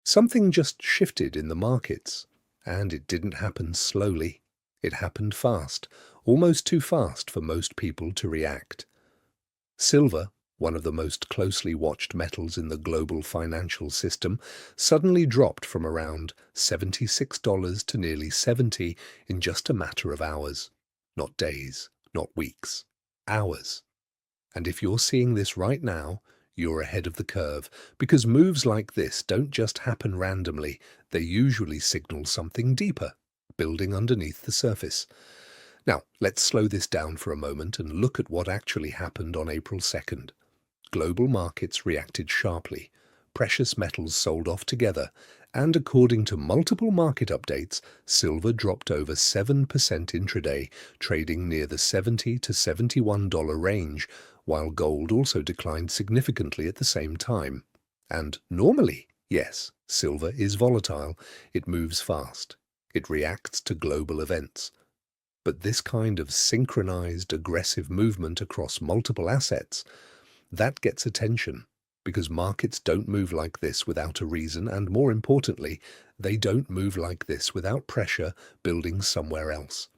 Something just shifted in the markets, and it didn't happen slowly. It happened fast, almost too fast for most people to react. Silver, one of the most closely watched metals in the global financial system, suddenly dropped from around $76 to nearly $70 in just a matter of hours. Not days, not weeks, hours. And if you're seeing this right now, you're ahead of the curve, because moves like this don't just happen randomly, they usually signal something deeper, building underneath the surface. Now, let's slow this down for a moment and look at what actually happened on April 2nd. Global markets reacted sharply, precious metals sold off together, and according to multiple market updates, silver dropped over 7% intraday, trading near the $70 to $71 range, while gold also declined significantly at the same time. And normally, yes, silver is volatile. It moves fast. It reacts to global events. But this kind of synchronized, aggressive movement across multiple assets, that gets attention, because markets don't move like this without a reason, and more importantly, they don't move like this without pressure building somewhere else.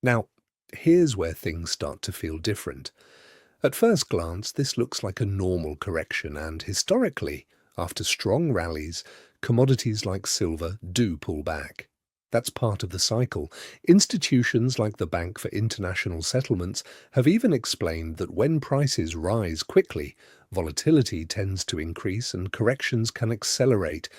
Now, here's where things start to feel different. At first glance, this looks like a normal correction, and historically, after strong rallies, commodities like silver do pull back. That's part of the cycle. Institutions like the Bank for International Settlements have even explained that when prices rise quickly, volatility tends to increase and corrections can accelerate,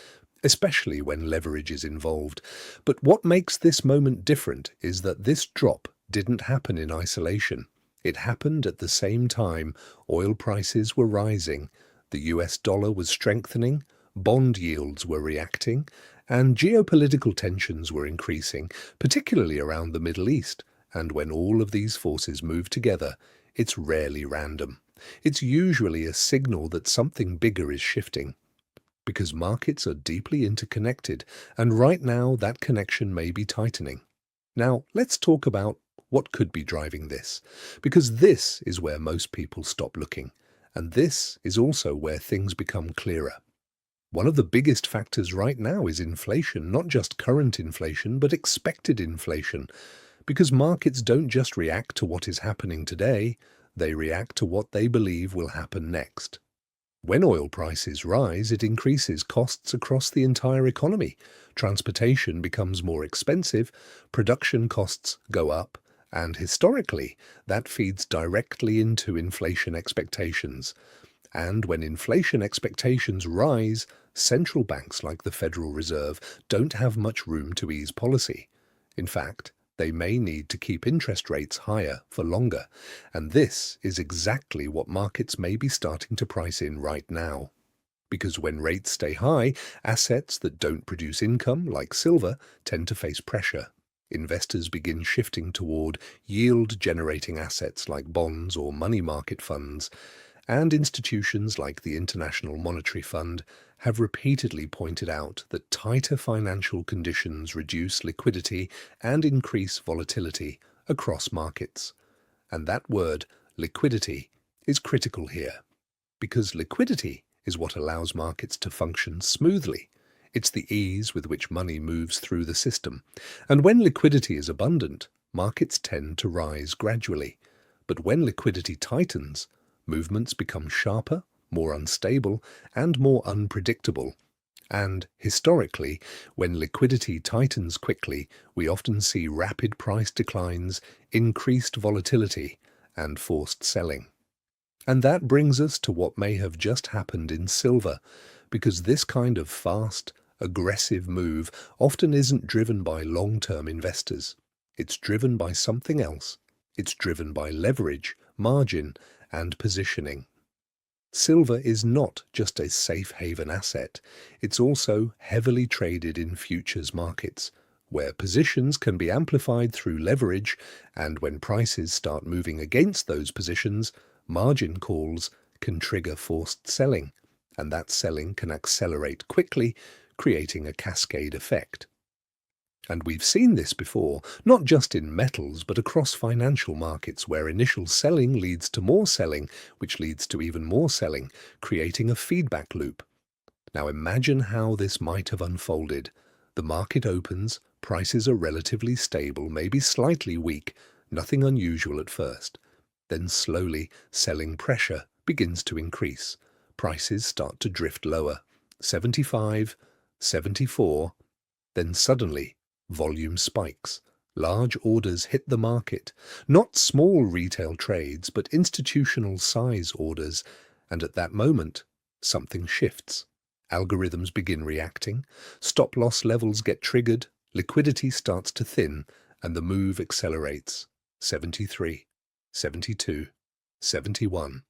especially when leverage is involved. But what makes this moment different is that this drop didn't happen in isolation. It happened at the same time oil prices were rising, the US dollar was strengthening, bond yields were reacting, and geopolitical tensions were increasing, particularly around the Middle East. And when all of these forces move together, it's rarely random. It's usually a signal that something bigger is shifting. Because markets are deeply interconnected, and right now that connection may be tightening. Now, let's talk about what could be driving this, because this is where most people stop looking, and this is also where things become clearer. One of the biggest factors right now is inflation, not just current inflation, but expected inflation, because markets don't just react to what is happening today, they react to what they believe will happen next. When oil prices rise, it increases costs across the entire economy. Transportation becomes more expensive, production costs go up, and historically, that feeds directly into inflation expectations. And when inflation expectations rise, central banks like the Federal Reserve don't have much room to ease policy. In fact, they may need to keep interest rates higher for longer, and this is exactly what markets may be starting to price in right now. Because when rates stay high, assets that don't produce income, like silver, tend to face pressure. Investors begin shifting toward yield-generating assets like bonds or money market funds, and institutions like the International Monetary Fund have repeatedly pointed out that tighter financial conditions reduce liquidity and increase volatility across markets. And that word, liquidity, is critical here, because liquidity is what allows markets to function smoothly. It's the ease with which money moves through the system. And when liquidity is abundant, markets tend to rise gradually. But when liquidity tightens, movements become sharper, more unstable, and more unpredictable. And historically, when liquidity tightens quickly, we often see rapid price declines, increased volatility, and forced selling. And that brings us to what may have just happened in silver, because this kind of fast, aggressive move often isn't driven by long-term investors. It's driven by something else. It's driven by leverage, margin, and positioning. Silver is not just a safe haven asset, it's also heavily traded in futures markets, where positions can be amplified through leverage, and when prices start moving against those positions, margin calls can trigger forced selling, and that selling can accelerate quickly, creating a cascade effect. And we've seen this before, not just in metals, but across financial markets where initial selling leads to more selling, which leads to even more selling, creating a feedback loop. Now imagine how this might have unfolded. The market opens, prices are relatively stable, maybe slightly weak, nothing unusual at first. Then slowly, selling pressure begins to increase. Prices start to drift lower. 75, 74, then suddenly, volume spikes. Large orders hit the market, not small retail trades, but institutional size orders, and at that moment, something shifts. Algorithms begin reacting, stop-loss levels get triggered, liquidity starts to thin, and the move accelerates. 73, 72, 71.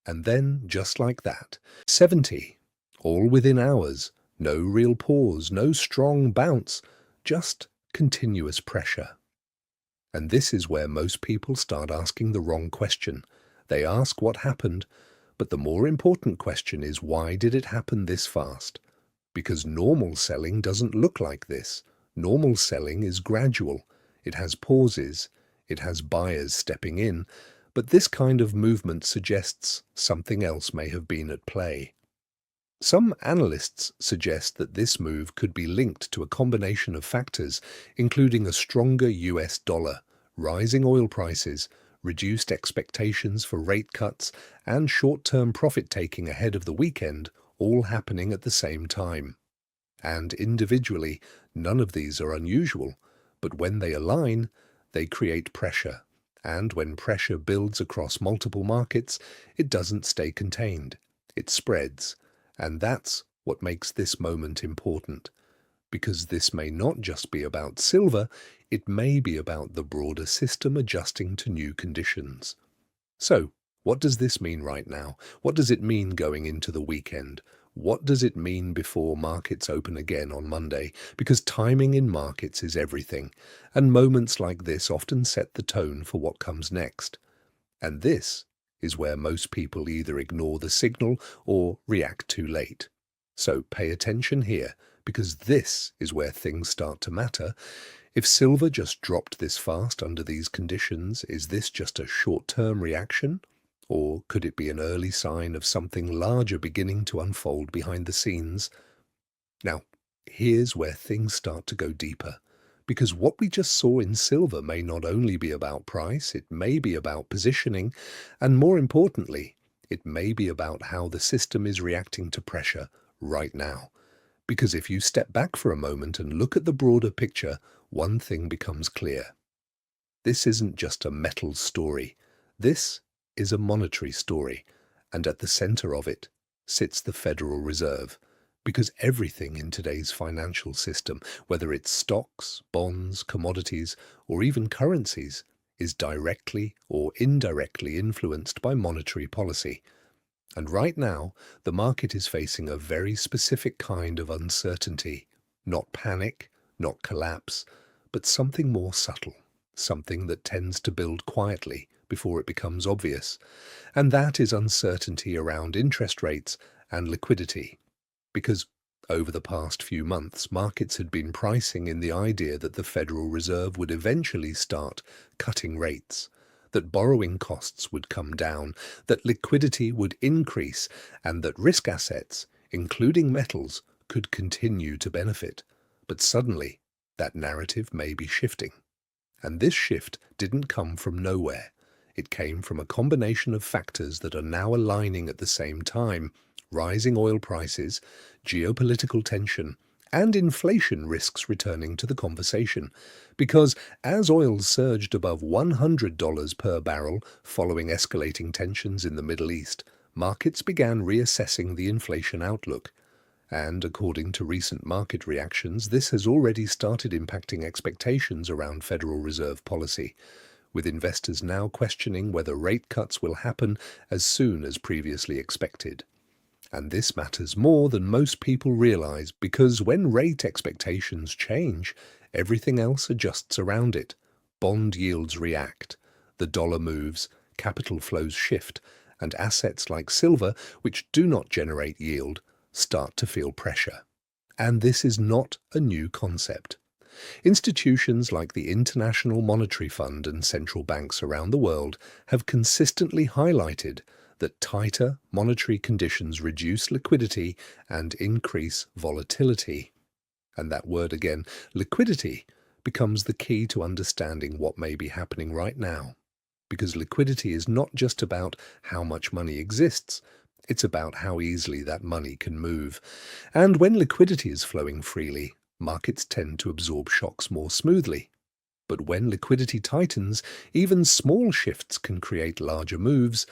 And then, just like that, 70, all within hours. No real pause, no strong bounce, just continuous pressure. And this is where most people start asking the wrong question. They ask what happened, but the more important question is, why did it happen this fast? Because normal selling doesn't look like this. Normal selling is gradual. It has pauses. It has buyers stepping in. But this kind of movement suggests something else may have been at play. Some analysts suggest that this move could be linked to a combination of factors, including a stronger US dollar, rising oil prices, reduced expectations for rate cuts, and short-term profit-taking ahead of the weekend, all happening at the same time. And individually, none of these are unusual, but when they align, they create pressure. And when pressure builds across multiple markets, it doesn't stay contained. It spreads. And that's what makes this moment important. Because this may not just be about silver, it may be about the broader system adjusting to new conditions. So, what does this mean right now? What does it mean going into the weekend? What does it mean before markets open again on Monday? Because timing in markets is everything, and moments like this often set the tone for what comes next. And this is where most people either ignore the signal or react too late. So pay attention here, because this is where things start to matter. If silver just dropped this fast under these conditions, is this just a short-term reaction? Or could it be an early sign of something larger beginning to unfold behind the scenes? Now, here's where things start to go deeper. Because what we just saw in silver may not only be about price, it may be about positioning, and more importantly, it may be about how the system is reacting to pressure right now. Because if you step back for a moment and look at the broader picture, one thing becomes clear. This isn't just a metals story. This is a monetary story, and at the center of it sits the Federal Reserve. Because everything in today's financial system, whether it's stocks, bonds, commodities, or even currencies, is directly or indirectly influenced by monetary policy. And right now, the market is facing a very specific kind of uncertainty. Not panic, not collapse, but something more subtle, something that tends to build quietly before it becomes obvious. And that is uncertainty around interest rates and liquidity. Because over the past few months, markets had been pricing in the idea that the Federal Reserve would eventually start cutting rates, that borrowing costs would come down, that liquidity would increase, and that risk assets, including metals, could continue to benefit. But suddenly, that narrative may be shifting. And this shift didn't come from nowhere. It came from a combination of factors that are now aligning at the same time: rising oil prices, geopolitical tension, and inflation risks returning to the conversation. Because as oil surged above $100 per barrel following escalating tensions in the Middle East, markets began reassessing the inflation outlook. And according to recent market reactions, this has already started impacting expectations around Federal Reserve policy, with investors now questioning whether rate cuts will happen as soon as previously expected. And this matters more than most people realize, because when rate expectations change, everything else adjusts around it. Bond yields react, the dollar moves, capital flows shift, and assets like silver, which do not generate yield, start to feel pressure. And this is not a new concept. Institutions like the International Monetary Fund and central banks around the world have consistently highlighted that tighter monetary conditions reduce liquidity and increase volatility. And that word again, liquidity, becomes the key to understanding what may be happening right now. Because liquidity is not just about how much money exists, it's about how easily that money can move. And when liquidity is flowing freely, markets tend to absorb shocks more smoothly. But when liquidity tightens, even small shifts can create larger moves,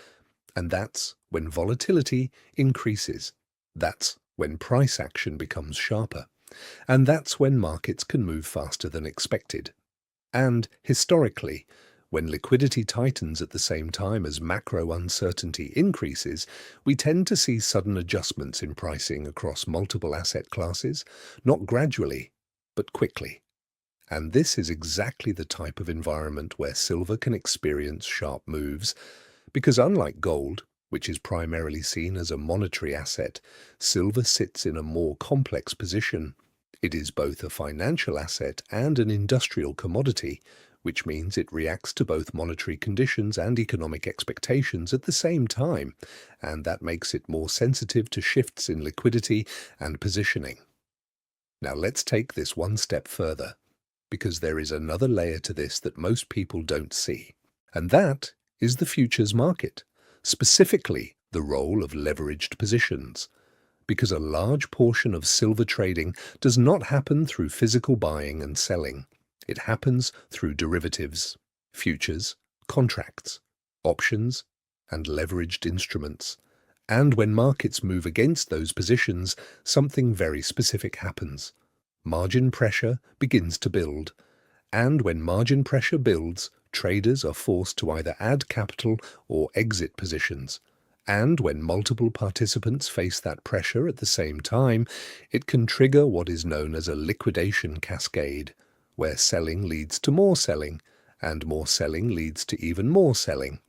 and that's when volatility increases. That's when price action becomes sharper. And that's when markets can move faster than expected. And historically, when liquidity tightens at the same time as macro uncertainty increases, we tend to see sudden adjustments in pricing across multiple asset classes, not gradually, but quickly. And this is exactly the type of environment where silver can experience sharp moves, because unlike gold, which is primarily seen as a monetary asset, silver sits in a more complex position. It is both a financial asset and an industrial commodity, which means it reacts to both monetary conditions and economic expectations at the same time, and that makes it more sensitive to shifts in liquidity and positioning. Now let's take this one step further, because there is another layer to this that most people don't see, and that is the futures market, specifically the role of leveraged positions. Because a large portion of silver trading does not happen through physical buying and selling. It happens through derivatives, futures, contracts, options, and leveraged instruments. And when markets move against those positions, something very specific happens. Margin pressure begins to build. And when margin pressure builds, traders are forced to either add capital or exit positions. And when multiple participants face that pressure at the same time, it can trigger what is known as a liquidation cascade, where selling leads to more selling, and more selling leads to even more selling.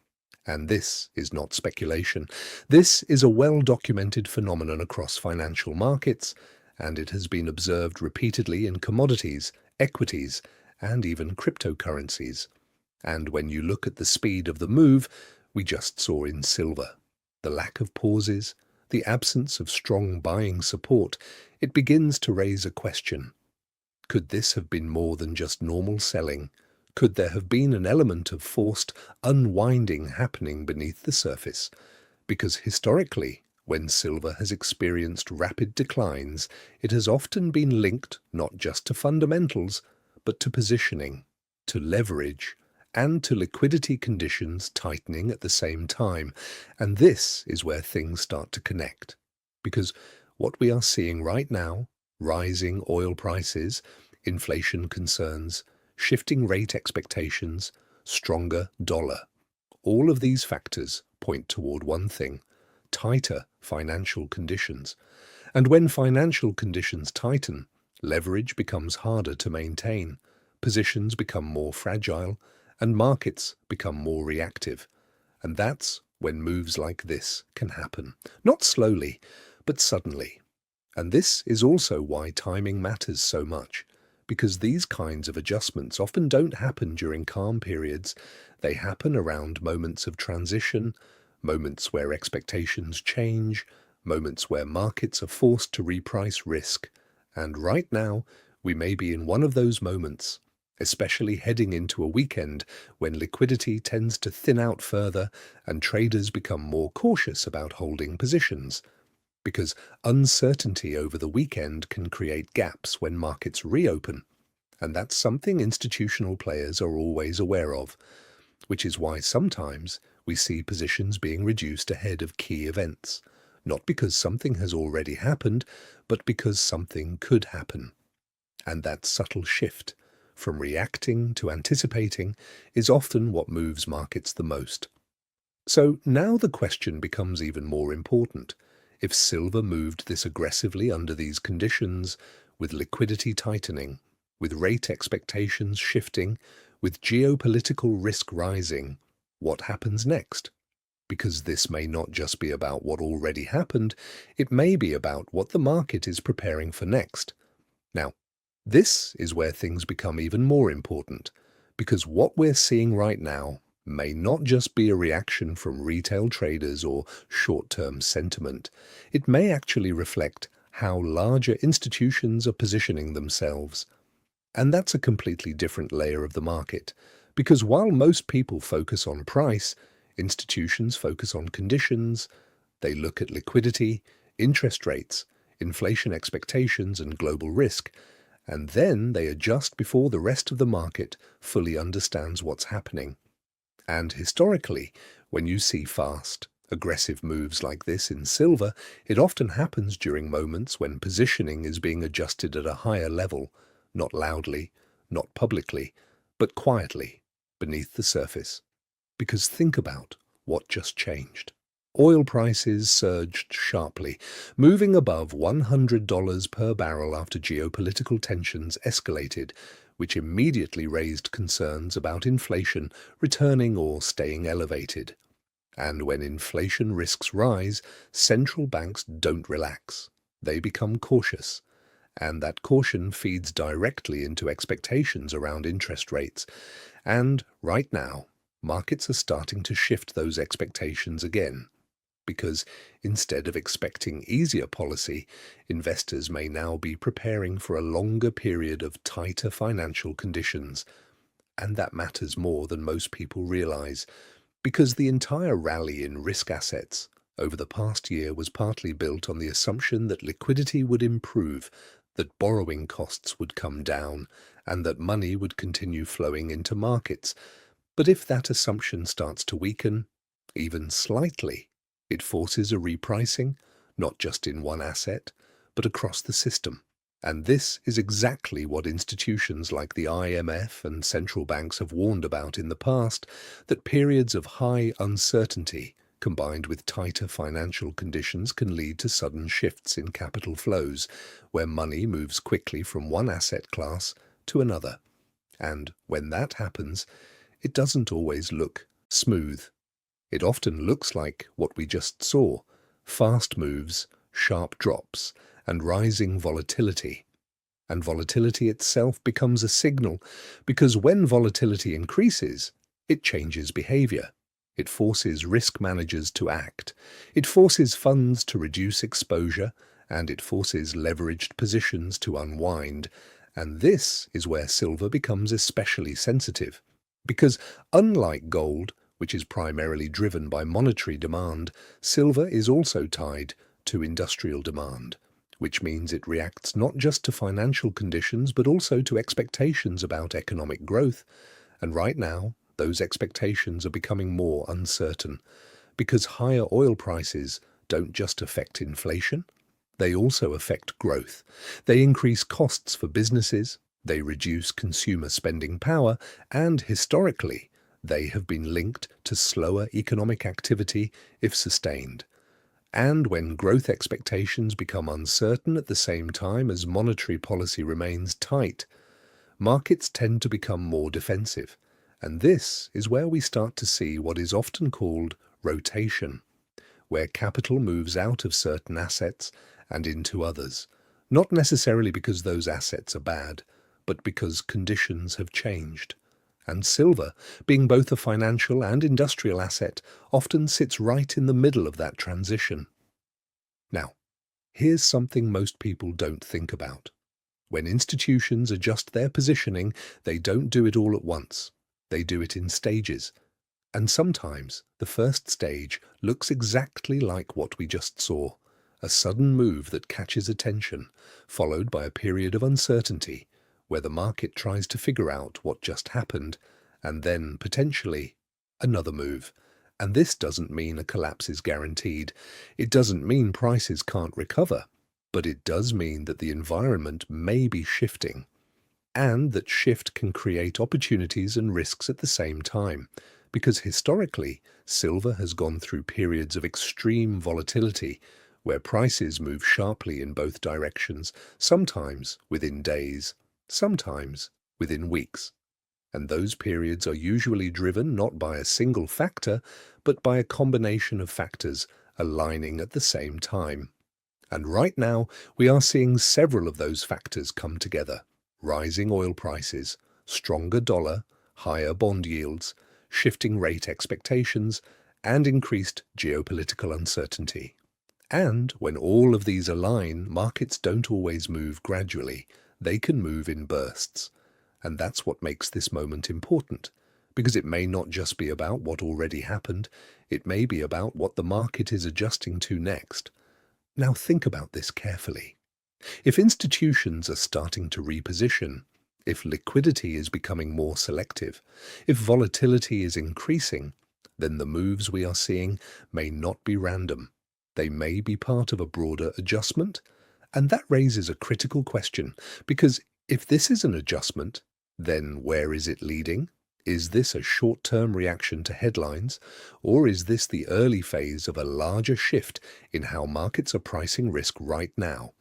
And this is not speculation. This is a well-documented phenomenon across financial markets, and it has been observed repeatedly in commodities, equities, and even cryptocurrencies. And when you look at the speed of the move we just saw in silver, the lack of pauses, the absence of strong buying support, it begins to raise a question. Could this have been more than just normal selling? Could there have been an element of forced unwinding happening beneath the surface? Because historically, when silver has experienced rapid declines, it has often been linked not just to fundamentals, but to positioning, to leverage, and to liquidity conditions tightening at the same time. And this is where things start to connect. Because what we are seeing right now, rising oil prices, inflation concerns, shifting rate expectations, stronger dollar, all of these factors point toward one thing: tighter financial conditions. And when financial conditions tighten, leverage becomes harder to maintain, positions become more fragile, and markets become more reactive. And that's when moves like this can happen. Not slowly, but suddenly. And this is also why timing matters so much, because these kinds of adjustments often don't happen during calm periods. They happen around moments of transition, moments where expectations change, moments where markets are forced to reprice risk. And right now, we may be in one of those moments, especially heading into a weekend when liquidity tends to thin out further and traders become more cautious about holding positions. Because uncertainty over the weekend can create gaps when markets reopen, and that's something institutional players are always aware of, which is why sometimes we see positions being reduced ahead of key events, not because something has already happened, but because something could happen. And that subtle shift, from reacting to anticipating, is often what moves markets the most. So now the question becomes even more important. If silver moved this aggressively under these conditions, with liquidity tightening, with rate expectations shifting, with geopolitical risk rising, what happens next? Because this may not just be about what already happened, it may be about what the market is preparing for next. Now, this is where things become even more important, because what we're seeing right now may not just be a reaction from retail traders or short-term sentiment. It may actually reflect how larger institutions are positioning themselves. And that's a completely different layer of the market, because while most people focus on price, institutions focus on conditions. They look at liquidity, interest rates, inflation expectations, and global risk, and then they adjust before the rest of the market fully understands what's happening. And historically, when you see fast, aggressive moves like this in silver, it often happens during moments when positioning is being adjusted at a higher level, not loudly, not publicly, but quietly, beneath the surface. Because think about what just changed. Oil prices surged sharply, moving above $100 per barrel after geopolitical tensions escalated, which immediately raised concerns about inflation returning or staying elevated. And when inflation risks rise, central banks don't relax. They become cautious. And that caution feeds directly into expectations around interest rates. And right now, markets are starting to shift those expectations again. Because instead of expecting easier policy, investors may now be preparing for a longer period of tighter financial conditions. And that matters more than most people realize, because the entire rally in risk assets over the past year was partly built on the assumption that liquidity would improve, that borrowing costs would come down, and that money would continue flowing into markets. But if that assumption starts to weaken, even slightly, it forces a repricing, not just in one asset, but across the system. And this is exactly what institutions like the IMF and central banks have warned about in the past, that periods of high uncertainty combined with tighter financial conditions can lead to sudden shifts in capital flows, where money moves quickly from one asset class to another. And when that happens, it doesn't always look smooth. It often looks like what we just saw: fast moves, sharp drops, and rising volatility. And volatility itself becomes a signal, because when volatility increases, it changes behavior. It forces risk managers to act. It forces funds to reduce exposure, and it forces leveraged positions to unwind. And this is where silver becomes especially sensitive. Because unlike gold, which is primarily driven by monetary demand, silver is also tied to industrial demand, which means it reacts not just to financial conditions but also to expectations about economic growth. And right now, those expectations are becoming more uncertain, because higher oil prices don't just affect inflation, they also affect growth. They increase costs for businesses, they reduce consumer spending power, and historically, they have been linked to slower economic activity if sustained. And when growth expectations become uncertain at the same time as monetary policy remains tight, markets tend to become more defensive. And this is where we start to see what is often called rotation, where capital moves out of certain assets and into others, not necessarily because those assets are bad, but because conditions have changed. And silver, being both a financial and industrial asset, often sits right in the middle of that transition. Now, here's something most people don't think about. When institutions adjust their positioning, they don't do it all at once. They do it in stages. And sometimes the first stage looks exactly like what we just saw: a sudden move that catches attention, followed by a period of uncertainty, where the market tries to figure out what just happened, and then, potentially, another move. And this doesn't mean a collapse is guaranteed. It doesn't mean prices can't recover. But it does mean that the environment may be shifting, and that shift can create opportunities and risks at the same time. Because historically, silver has gone through periods of extreme volatility, where prices move sharply in both directions, sometimes within days, sometimes within weeks. And those periods are usually driven not by a single factor, but by a combination of factors aligning at the same time. And right now, we are seeing several of those factors come together: rising oil prices, stronger dollar, higher bond yields, shifting rate expectations, and increased geopolitical uncertainty. And when all of these align, markets don't always move gradually. They can move in bursts. And that's what makes this moment important, because it may not just be about what already happened, it may be about what the market is adjusting to next. Now think about this carefully. If institutions are starting to reposition, if liquidity is becoming more selective, if volatility is increasing, then the moves we are seeing may not be random. They may be part of a broader adjustment. And that raises a critical question, because if this is an adjustment, then where is it leading? Is this a short-term reaction to headlines, or is this the early phase of a larger shift in how markets are pricing risk right now?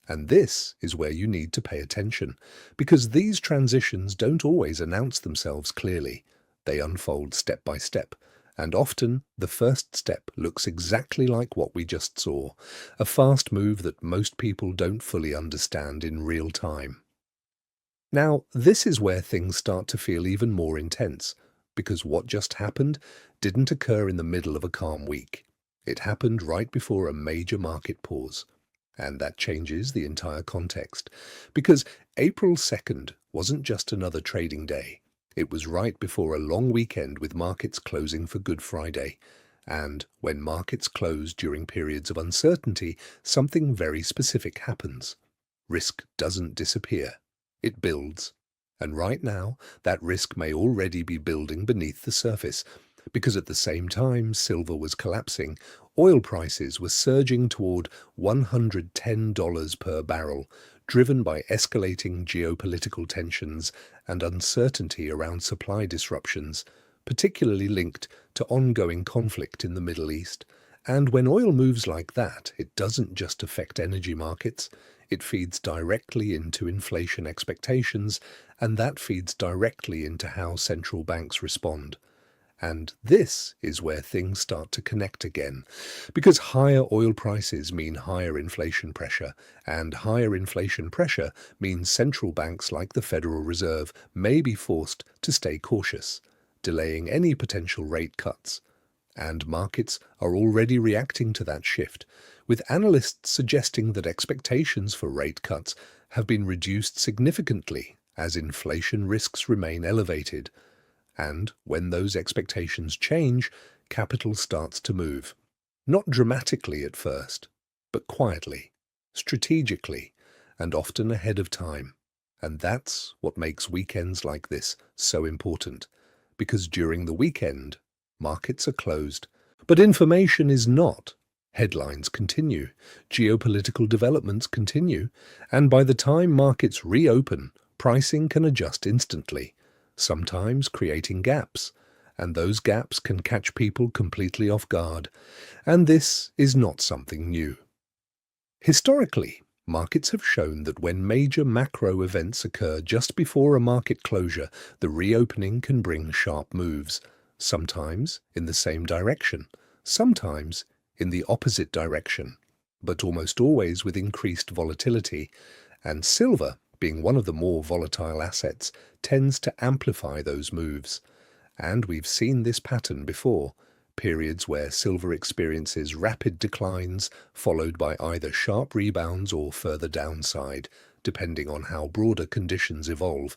And this is where you need to pay attention, because these transitions don't always announce themselves clearly. They unfold step by step, and often the first step looks exactly like what we just saw, a fast move that most people don't fully understand in real time. Now, this is where things start to feel even more intense, because what just happened didn't occur in the middle of a calm week. It happened right before a major market pause. And that changes the entire context, because April 2nd wasn't just another trading day. It was right before a long weekend with markets closing for Good Friday. And when markets close during periods of uncertainty, something very specific happens. Risk doesn't disappear. It builds. And right now, that risk may already be building beneath the surface, because at the same time silver was collapsing, oil prices were surging toward $110 per barrel, driven by escalating geopolitical tensions and uncertainty around supply disruptions, particularly linked to ongoing conflict in the Middle East. And when oil moves like that, it doesn't just affect energy markets. It feeds directly into inflation expectations, and that feeds directly into how central banks respond. And this is where things start to connect again, because higher oil prices mean higher inflation pressure, and higher inflation pressure means central banks like the Federal Reserve may be forced to stay cautious, delaying any potential rate cuts. And markets are already reacting to that shift, with analysts suggesting that expectations for rate cuts have been reduced significantly as inflation risks remain elevated. And when those expectations change, capital starts to move. Not dramatically at first, but quietly, strategically, and often ahead of time. And that's what makes weekends like this so important, because during the weekend, markets are closed. But information is not. Headlines continue, geopolitical developments continue, and by the time markets reopen, pricing can adjust instantly, sometimes creating gaps, and those gaps can catch people completely off guard. And this is not something new. Historically, markets have shown that when major macro events occur just before a market closure, the reopening can bring sharp moves, sometimes in the same direction, sometimes in the opposite direction, but almost always with increased volatility. And silver, being one of the more volatile assets, tends to amplify those moves. And we've seen this pattern before, periods where silver experiences rapid declines followed by either sharp rebounds or further downside, depending on how broader conditions evolve.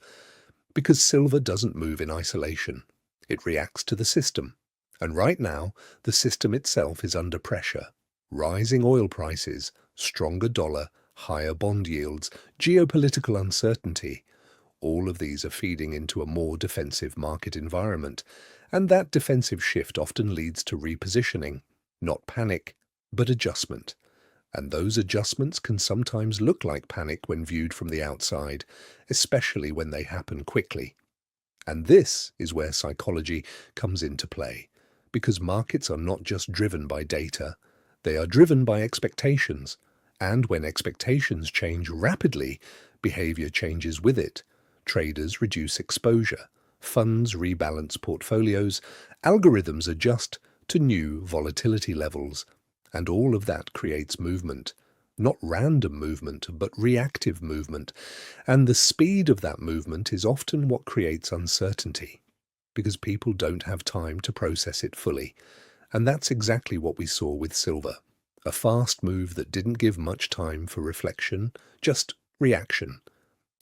Because silver doesn't move in isolation. It reacts to the system. And right now, the system itself is under pressure. Rising oil prices, stronger dollar, higher bond yields, geopolitical uncertainty. All of these are feeding into a more defensive market environment, and that defensive shift often leads to repositioning, not panic, but adjustment. And those adjustments can sometimes look like panic when viewed from the outside, especially when they happen quickly. And this is where psychology comes into play, because markets are not just driven by data, they are driven by expectations. And when expectations change rapidly, behavior changes with it. Traders reduce exposure, funds rebalance portfolios, algorithms adjust to new volatility levels, and all of that creates movement. Not random movement, but reactive movement. And the speed of that movement is often what creates uncertainty. because people don't have time to process it fully. And that's exactly what we saw with silver. A fast move that didn't give much time for reflection, just reaction.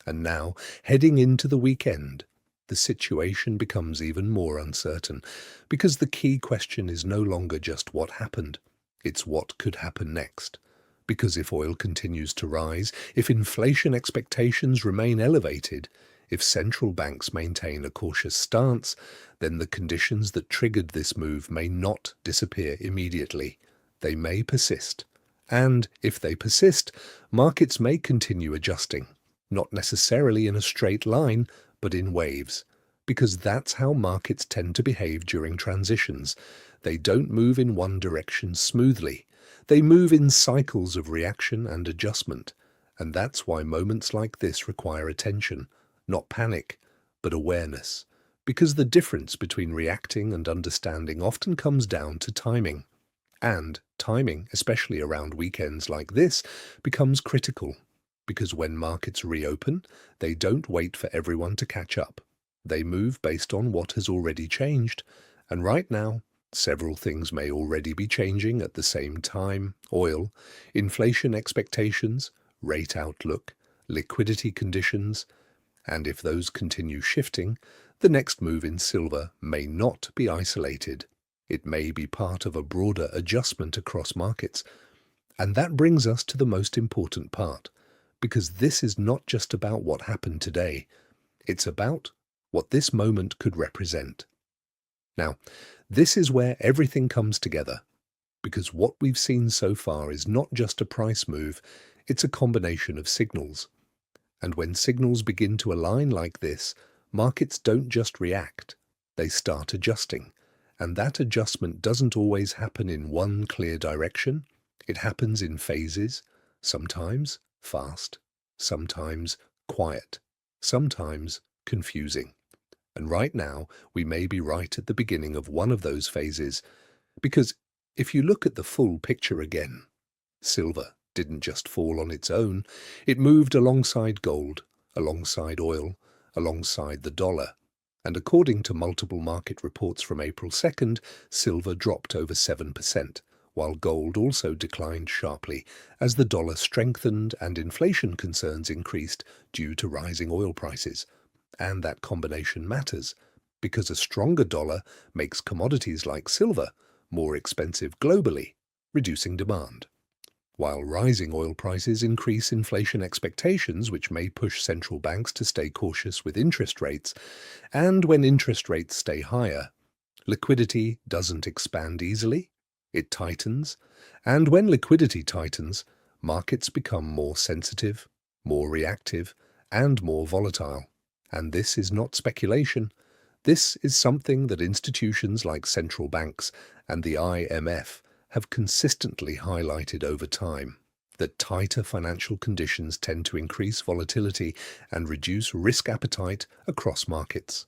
And now, heading into the weekend, the situation becomes even more uncertain, because the key question is no longer just what happened, it's what could happen next. Because if oil continues to rise, if inflation expectations remain elevated, if central banks maintain a cautious stance, then the conditions that triggered this move may not disappear immediately. They may persist. And if they persist, markets may continue adjusting, not necessarily in a straight line, but in waves. Because that's how markets tend to behave during transitions. They don't move in one direction smoothly. They move in cycles of reaction and adjustment. And that's why moments like this require attention, not panic, but awareness. Because the difference between reacting and understanding often comes down to timing. And timing, especially around weekends like this, becomes critical. Because when markets reopen, they don't wait for everyone to catch up. They move based on what has already changed. And right now, several things may already be changing at the same time: oil, inflation expectations, rate outlook, liquidity conditions. And if those continue shifting, the next move in silver may not be isolated. It may be part of a broader adjustment across markets. And that brings us to the most important part, because this is not just about what happened today. It's about what this moment could represent. Now, this is where everything comes together, because what we've seen so far is not just a price move, it's a combination of signals. And when signals begin to align like this, markets don't just react, they start adjusting. And that adjustment doesn't always happen in one clear direction. It happens in phases, sometimes fast, sometimes quiet, sometimes confusing. And right now, we may be right at the beginning of one of those phases, because if you look at the full picture again, silver didn't just fall on its own, it moved alongside gold, alongside oil, alongside the dollar. And according to multiple market reports from April 2nd, silver dropped over 7%, while gold also declined sharply as the dollar strengthened and inflation concerns increased due to rising oil prices. And that combination matters, because a stronger dollar makes commodities like silver more expensive globally, reducing demand. While rising oil prices increase inflation expectations, which may push central banks to stay cautious with interest rates. And when interest rates stay higher, liquidity doesn't expand easily, it tightens. And when liquidity tightens, markets become more sensitive, more reactive, and more volatile. And this is not speculation. This is something that institutions like central banks and the IMF have consistently highlighted over time, that tighter financial conditions tend to increase volatility and reduce risk appetite across markets.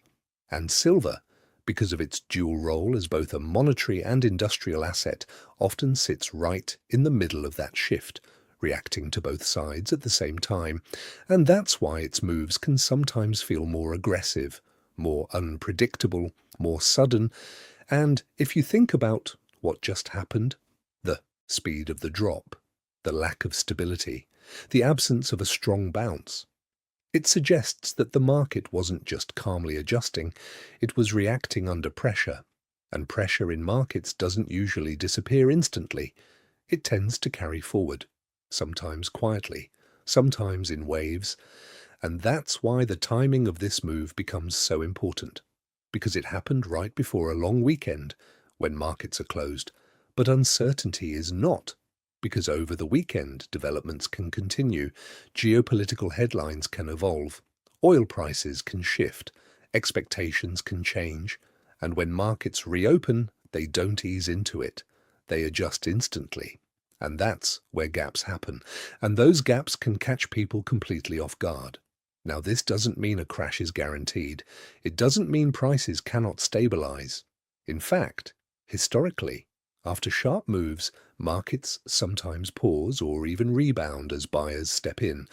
And silver, because of its dual role as both a monetary and industrial asset, often sits right in the middle of that shift, reacting to both sides at the same time. And that's why its moves can sometimes feel more aggressive, more unpredictable, more sudden. And if you think about what just happened, the speed of the drop, the lack of stability, the absence of a strong bounce, it suggests that the market wasn't just calmly adjusting, it was reacting under pressure. And pressure in markets doesn't usually disappear instantly. It tends to carry forward, sometimes quietly, sometimes in waves. And that's why the timing of this move becomes so important, because it happened right before a long weekend, when markets are closed. But uncertainty is not, because over the weekend developments can continue, geopolitical headlines can evolve, oil prices can shift, expectations can change, and when markets reopen, they don't ease into it. They adjust instantly. And that's where gaps happen, and those gaps can catch people completely off guard. Now, this doesn't mean a crash is guaranteed. It doesn't mean prices cannot stabilize. In fact, historically, after sharp moves, markets sometimes pause or even rebound as buyers step in.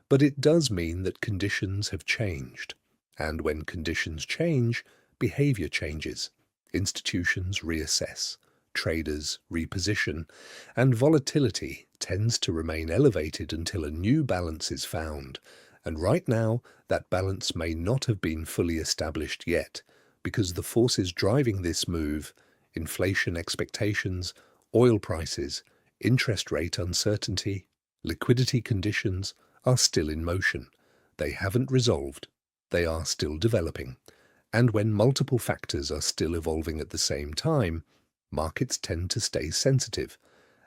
But it does mean that conditions have changed. And when conditions change, behavior changes, institutions reassess, traders reposition, and volatility tends to remain elevated until a new balance is found. And right now, that balance may not have been fully established yet, because the forces driving this move, inflation expectations, oil prices, interest rate uncertainty, liquidity conditions, are still in motion. They haven't resolved. They are still developing. And when multiple factors are still evolving at the same time, markets tend to stay sensitive.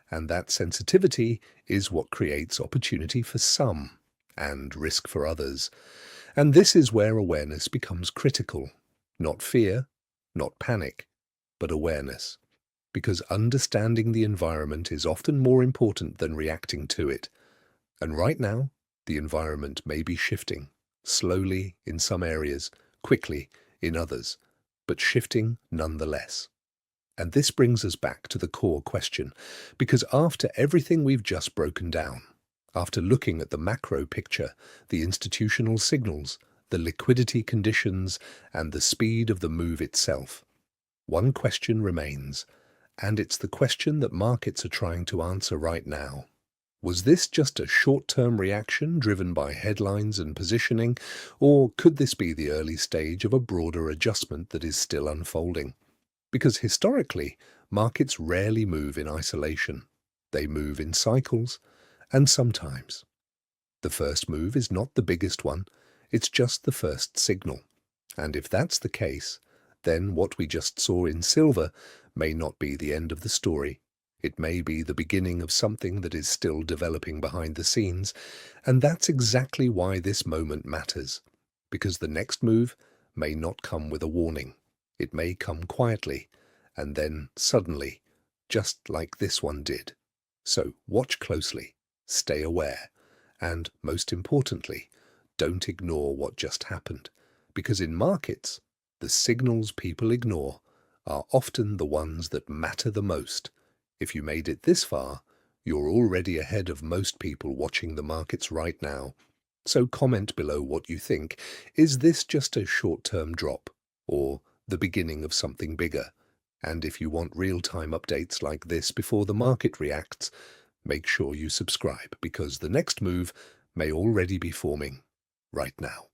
And that sensitivity is what creates opportunity for some and risk for others. And this is where awareness becomes critical. Not fear, not panic, but awareness. Because understanding the environment is often more important than reacting to it. And right now, the environment may be shifting, slowly in some areas, quickly in others, but shifting nonetheless. And this brings us back to the core question, because after everything we've just broken down, after looking at the macro picture, the institutional signals, the liquidity conditions, and the speed of the move itself, one question remains, and it's the question that markets are trying to answer right now. Was this just a short-term reaction driven by headlines and positioning, or could this be the early stage of a broader adjustment that is still unfolding? Because historically, markets rarely move in isolation. They move in cycles, and sometimes. The first move is not the biggest one, it's just the first signal. And if that's the case, then what we just saw in silver may not be the end of the story. It may be the beginning of something that is still developing behind the scenes, and that's exactly why this moment matters. Because the next move may not come with a warning. It may come quietly, and then suddenly, just like this one did. So watch closely, stay aware, and most importantly, don't ignore what just happened. Because in markets, the signals people ignore are often the ones that matter the most. If you made it this far, you're already ahead of most people watching the markets right now. So comment below what you think. Is this just a short-term drop, or the beginning of something bigger? And if you want real-time updates like this before the market reacts, make sure you subscribe, because the next move may already be forming right now.